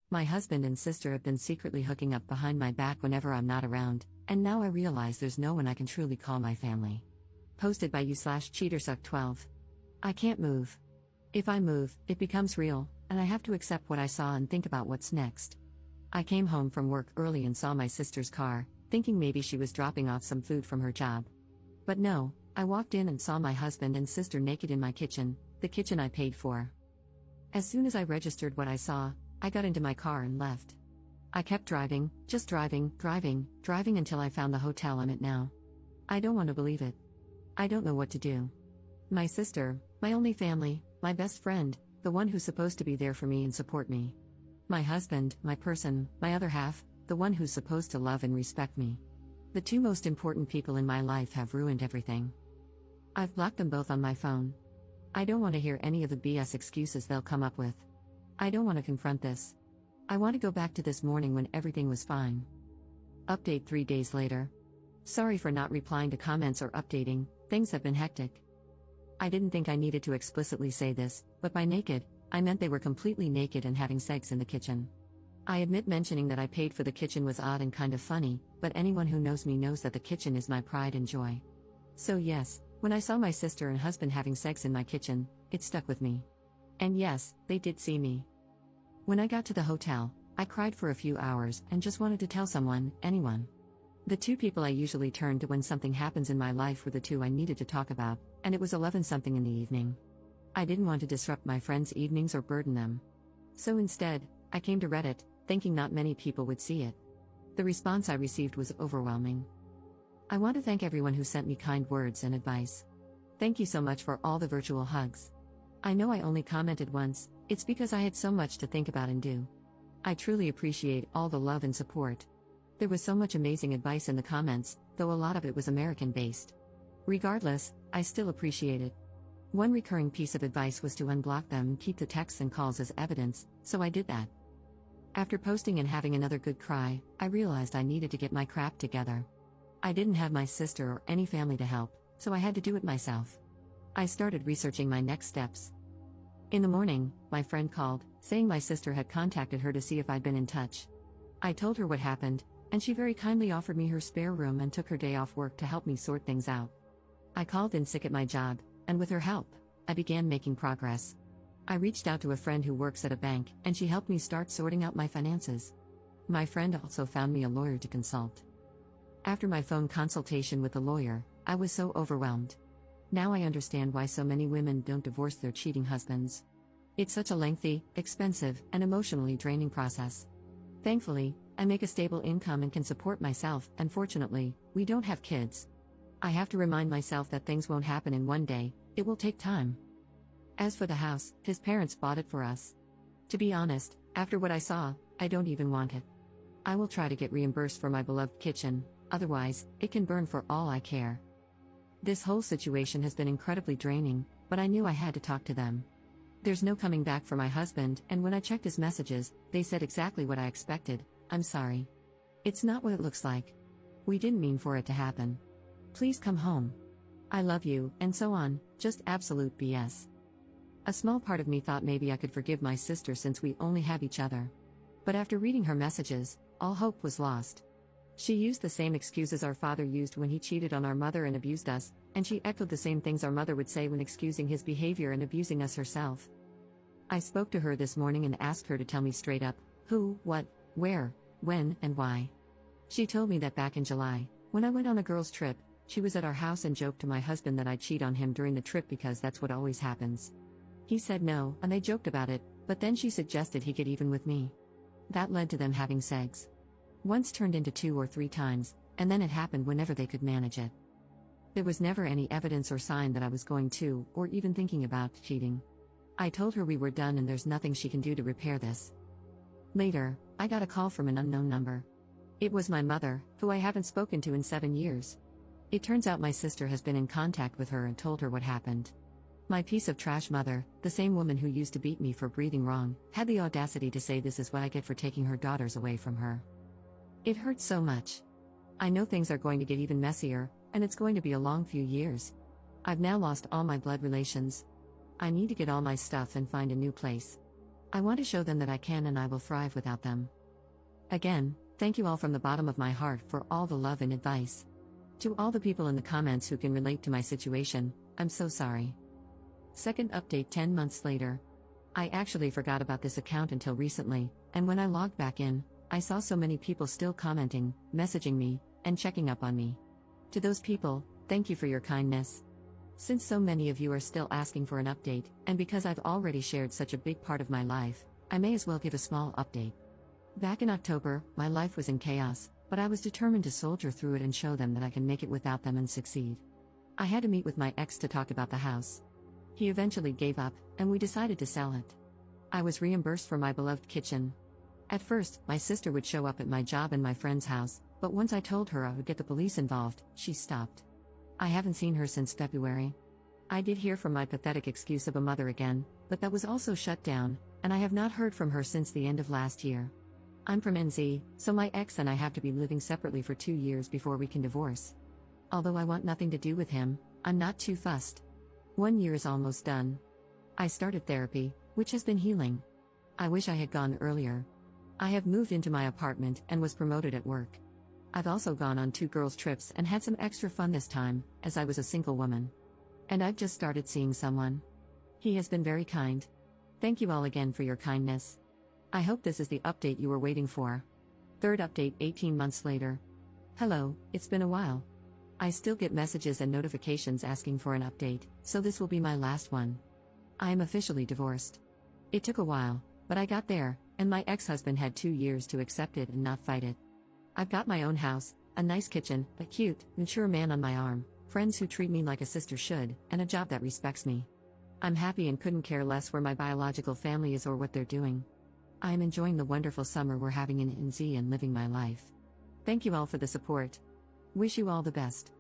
My husband and sister have been secretly hooking up behind my back whenever I'm not around, and now I realize there's no one I can truly call my family. Posted by you/cheatersuck12. I can't move. If I move, it becomes real, and I have to accept what I saw and think about what's next. I came home from work early and saw my sister's car, thinking maybe she was dropping off some food from her job. But no, I walked in and saw my husband and sister naked in my kitchen, the kitchen I paid for. As soon as I registered what I saw, I got into my car and left. I kept driving, just driving until I found the hotel I'm at now. I don't want to believe it. I don't know what to do. My sister, my only family, my best friend, the one who's supposed to be there for me and support me. My husband, my person, my other half, the one who's supposed to love and respect me. The two most important people in my life have ruined everything. I've blocked them both on my phone. I don't want to hear any of the BS excuses they'll come up with. I don't want to confront this. I want to go back to this morning when everything was fine. Update 3 days later. Sorry for not replying to comments or updating, things have been hectic. I didn't think I needed to explicitly say this, but by naked, I meant they were completely naked and having sex in the kitchen. I admit mentioning that I paid for the kitchen was odd and kind of funny, but anyone who knows me knows that the kitchen is my pride and joy. So yes, when I saw my sister and husband having sex in my kitchen, it stuck with me. And yes, they did see me. When I got to the hotel, I cried for a few hours and just wanted to tell someone, anyone. The two people I usually turn to when something happens in my life were the two I needed to talk about, and it was 11-something in the evening. I didn't want to disrupt my friends' evenings or burden them. So instead, I came to Reddit, thinking not many people would see it. The response I received was overwhelming. I want to thank everyone who sent me kind words and advice. Thank you so much for all the virtual hugs. I know I only commented once, it's because I had so much to think about and do. I truly appreciate all the love and support. There was so much amazing advice in the comments, though a lot of it was American-based. Regardless, I still appreciate it. One recurring piece of advice was to unblock them and keep the texts and calls as evidence, so I did that. After posting and having another good cry, I realized I needed to get my crap together. I didn't have my sister or any family to help, so I had to do it myself. I started researching my next steps. In the morning, my friend called, saying my sister had contacted her to see if I'd been in touch. I told her what happened, and she very kindly offered me her spare room and took her day off work to help me sort things out. I called in sick at my job, and with her help, I began making progress. I reached out to a friend who works at a bank, and she helped me start sorting out my finances. My friend also found me a lawyer to consult. After my phone consultation with the lawyer, I was so overwhelmed. Now I understand why so many women don't divorce their cheating husbands. It's such a lengthy, expensive, and emotionally draining process. Thankfully, I make a stable income and can support myself, and fortunately, we don't have kids. I have to remind myself that things won't happen in one day, it will take time. As for the house, his parents bought it for us. To be honest, after what I saw, I don't even want it. I will try to get reimbursed for my beloved kitchen, otherwise, it can burn for all I care. This whole situation has been incredibly draining, but I knew I had to talk to them. There's no coming back for my husband, and when I checked his messages, they said exactly what I expected: I'm sorry. It's not what it looks like. We didn't mean for it to happen. Please come home. I love you, and so on, just absolute BS. A small part of me thought maybe I could forgive my sister since we only have each other. But after reading her messages, all hope was lost. She used the same excuses our father used when he cheated on our mother and abused us, and she echoed the same things our mother would say when excusing his behavior and abusing us herself. I spoke to her this morning and asked her to tell me straight up, who, what, where, when, and why. She told me that back in July, when I went on a girls' trip, she was at our house and joked to my husband that I'd cheat on him during the trip because that's what always happens. He said no, and they joked about it, but then she suggested he get even with me. That led to them having sex. Once turned into 2 or 3 times, and then it happened whenever they could manage it. There was never any evidence or sign that I was going to, or even thinking about, cheating. I told her we were done and there's nothing she can do to repair this. Later, I got a call from an unknown number. It was my mother, who I haven't spoken to in 7 years. It turns out my sister has been in contact with her and told her what happened. My piece of trash mother, the same woman who used to beat me for breathing wrong, had the audacity to say this is what I get for taking her daughters away from her. It hurts so much. I know things are going to get even messier, and it's going to be a long few years. I've now lost all my blood relations. I need to get all my stuff and find a new place. I want to show them that I can and I will thrive without them. Again, thank you all from the bottom of my heart for all the love and advice. To all the people in the comments who can relate to my situation, I'm so sorry. Second update 10 months later. I actually forgot about this account until recently, and when I logged back in, I saw so many people still commenting, messaging me, and checking up on me. To those people, thank you for your kindness. Since so many of you are still asking for an update, and because I've already shared such a big part of my life, I may as well give a small update. Back in October, my life was in chaos, but I was determined to soldier through it and show them that I can make it without them and succeed. I had to meet with my ex to talk about the house. He eventually gave up, and we decided to sell it. I was reimbursed for my beloved kitchen. At first, my sister would show up at my job and my friend's house, but once I told her I would get the police involved, she stopped. I haven't seen her since February. I did hear from my pathetic excuse of a mother again, but that was also shut down, and I have not heard from her since the end of last year. I'm from NZ, so my ex and I have to be living separately for 2 years before we can divorce. Although I want nothing to do with him, I'm not too fussed. 1 year is almost done. I started therapy, which has been healing. I wish I had gone earlier. I have moved into my apartment and was promoted at work. I've also gone on 2 girls' trips and had some extra fun this time, as I was a single woman. And I've just started seeing someone. He has been very kind. Thank you all again for your kindness. I hope this is the update you were waiting for. Third update 18 months later. Hello, it's been a while. I still get messages and notifications asking for an update, so this will be my last one. I am officially divorced. It took a while, but I got there, and my ex-husband had 2 years to accept it and not fight it. I've got my own house, a nice kitchen, a cute, mature man on my arm, friends who treat me like a sister should, and a job that respects me. I'm happy and couldn't care less where my biological family is or what they're doing. I am enjoying the wonderful summer we're having in NZ and living my life. Thank you all for the support. Wish you all the best.